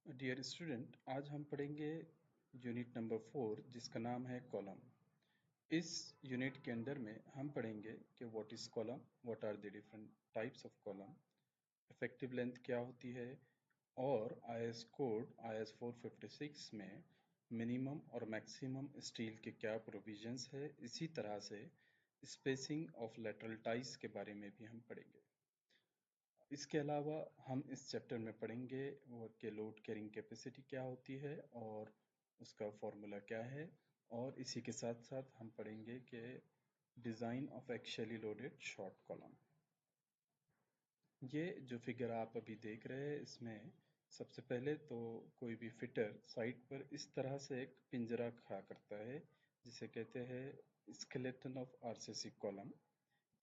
Dear student, आज हम पढ़ेंगे यूनिट नंबर 4 जिसका नाम है कॉलम। इस यूनिट के अंदर में हम पढ़ेंगे कि what is column, what are the different types of column, effective length क्या होती है और आईएस कोड आईएस 456 में मिनिमम और मैक्सिमम स्टील के क्या प्रोविजंस है। इसी तरह से स्पेसिंग ऑफ लेटरल टाइज के बारे में भी हम पढ़ेंगे। इसके अलावा हम इस चैप्टर में पढ़ेंगे वो कि लोड कैरिंग कैपेसिटी क्या होती है और उसका फॉर्मूला क्या है, और इसी के साथ साथ हम पढ़ेंगे कि design of axially loaded short column. ये जो फिगर आप अभी देख रहे हैं इसमें सबसे पहले तो कोई भी फिटर साइट पर इस तरह से एक पिंजरा खड़ा करता है जिसे कहते हैं स्केलेटन ऑफ आरसीसी कॉलम।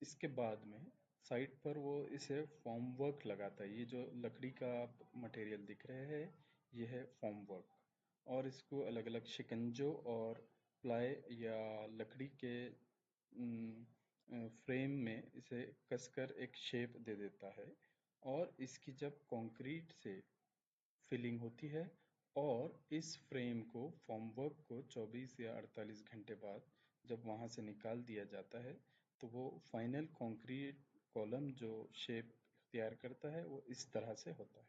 इसके बाद में साइट पर वो इसे फॉर्म वर्क लगाता है। ये जो लकड़ी का आप मटेरियल दिख रहे हैं ये है फॉर्म वर्क, और इसको अलग अलग शिकंजों और प्लाई या लकड़ी के फ्रेम में इसे कसकर एक शेप दे देता है। और इसकी जब कंक्रीट से फिलिंग होती है और इस फ्रेम को फॉर्म वर्क को 24 या 48 घंटे बाद जब वहाँ से निकाल दिया जाता है तो वो फाइनल कंक्रीट कॉलम जो शेप तैयार करता है वो इस तरह से होता है।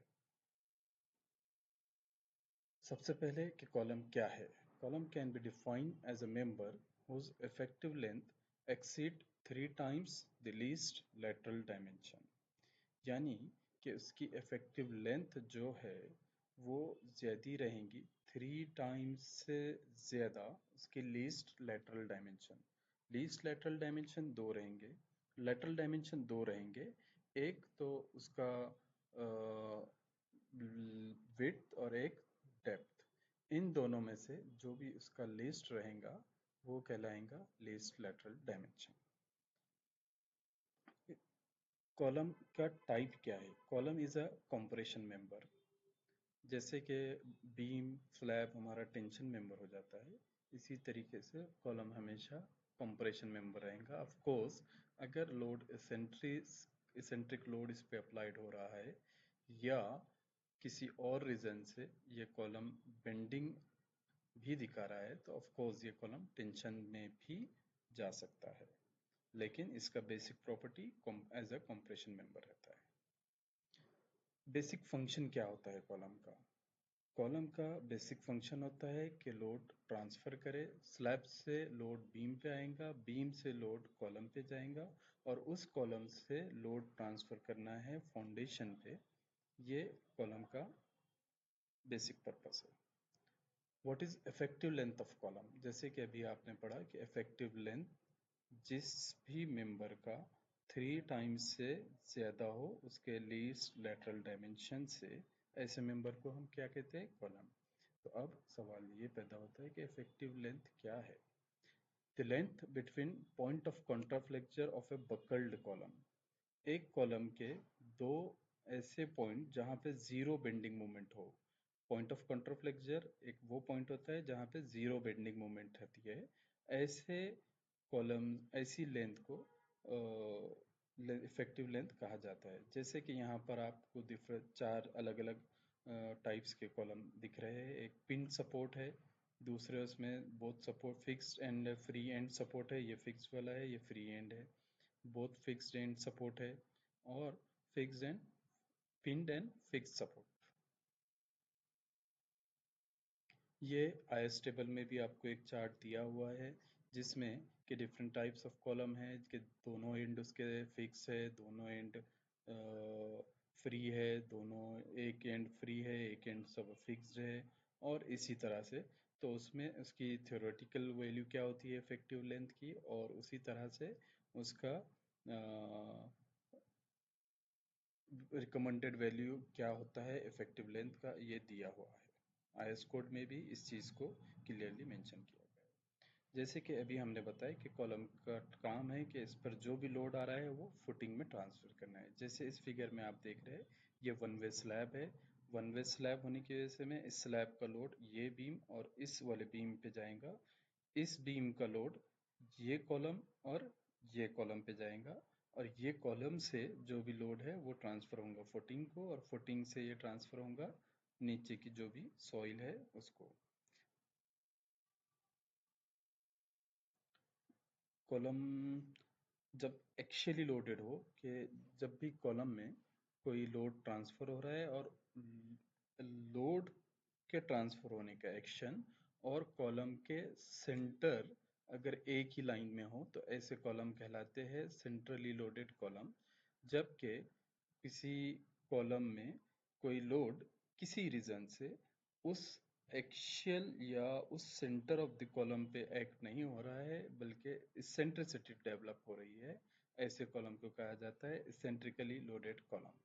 सबसे पहले कि कॉलम क्या है। Column can be defined as a member whose effective length exceed 3 times the least lateral dimension। यानी कि उसकी इफेक्टिव लेंथ जो है वो ज़्यादा रहेंगी 3 टाइम्स से ज़्यादा उसके least lateral dimension. Least lateral dimension दो रहेंगे, लेटरल डायमेंशन दो रहेंगे। एक तो उसका विड्थ और एक डेप्थ। इन दोनों में से जो भी उसका लीस्ट रहेगा वो कहलाएगा लीस्ट लेटरल डायमेंशन। कॉलम का टाइप क्या है? Column is a compression member. जैसे कि बीम स्लैब हमारा टेंशन मेंबर हो जाता है, इसी तरीके से कॉलम हमेशा कंप्रेशन मेंबर रहेगा। ऑफ कोर्स अगर लोड इसेंट्रिक लोड इस पे अप्लाइड हो रहा है या किसी और रीजन से ये कॉलम बेंडिंग भी दिखा रहा है तो ऑफ कोर्स ये कॉलम टेंशन में भी जा सकता है, लेकिन इसका basic property as a compression member रहता है। बेसिक फंक्शन क्या होता है कॉलम का? कॉलम का बेसिक फंक्शन होता है कि लोड ट्रांसफ़र करे। स्लैब से लोड बीम पे आएगा, बीम से लोड कॉलम पे जाएगा और उस कॉलम से लोड ट्रांसफ़र करना है फाउंडेशन पे। ये कॉलम का बेसिक पर्पस है। What is effective length of column? जैसे कि अभी आपने पढ़ा कि इफेक्टिव लेंथ जिस भी मेंबर का 3 टाइम्स से ज़्यादा हो उसके लीस्ट लेटरल डायमेंशन से, ऐसे मेंबर को हम क्या कहते हैं? कॉलम। तो अब सवाल ये पैदा होता है कि इफेक्टिव लेंथ क्या है? The length between point of contraflexure of A buckled column. एक कॉलम के दो ऐसे पॉइंट जहां पे जीरो बेंडिंग मोमेंट हो। पॉइंट ऑफ कॉन्ट्राफ्लेक्चर एक वो पॉइंट होता है जहां पे जीरो बेंडिंग मोमेंट रहती है। ऐसे कॉलम ऐसी लेंथ को इफेक्टिव लेंथ कहा जाता है। जैसे कि यहाँ पर आपको डिफरेंट चार अलग अलग टाइप्स के कॉलम दिख रहे हैं। एक पिन सपोर्ट है, दूसरे उसमें both support fixed and free and support है, ये फिक्स वाला है, ये फ्री एंड है। बोथ फिक्स्ड एंड सपोर्ट है और fixed and pinned and fixed support. ये आईएस टेबल में भी आपको एक चार्ट दिया हुआ है जिसमें कि डिफरेंट टाइप्स ऑफ कॉलम है कि दोनों एंड उसके फिक्स है, दोनों एंड फ्री है, दोनों एक एंड फ्री है, एक एंड सब फिक्स्ड है, और इसी तरह से। तो उसमें उसकी थ्योरेटिकल वैल्यू क्या होती है इफेक्टिव लेंथ की, और उसी तरह से उसका रिकमेंडेड वैल्यू क्या होता है इफेक्टिव लेंथ का, ये दिया हुआ है। आईएस कोड में भी इस चीज़ को क्लियरली मेंशन किया गया है। जैसे कि अभी हमने बताया कि कॉलम का काम है कि इस पर जो भी लोड आ रहा है वो फुटिंग में ट्रांसफर करना है। जैसे इस फिगर में आप देख रहे हैं ये वन वे स्लैब है। वन वे स्लैब होने की वजह से में इस स्लैब का लोड ये बीम और इस वाले बीम पे जाएगा। इस बीम का लोड ये कॉलम और ये कॉलम पे जाएगा, और ये कॉलम से जो भी लोड है वो ट्रांसफ़र होगा फुटिंग को, और फुटिंग से ये ट्रांसफ़र होगा नीचे की जो भी सॉइल है उसको। कॉलम जब एक्चुअली लोडेड हो, कि जब भी कॉलम में कोई लोड ट्रांसफर हो रहा है और लोड के ट्रांसफर होने का एक्शन और कॉलम के सेंटर अगर एक ही लाइन में हो तो ऐसे कॉलम कहलाते हैं सेंट्रली लोडेड कॉलम। जबकि किसी कॉलम में कोई लोड किसी रीजन से उस एक्सियल या उस सेंटर ऑफ द कॉलम पे एक्ट नहीं हो रहा है बल्कि इसेंट्रिसिटी डेवलप हो रही है, ऐसे कॉलम को कहा जाता है इसेंट्रिकली लोडेड कॉलम।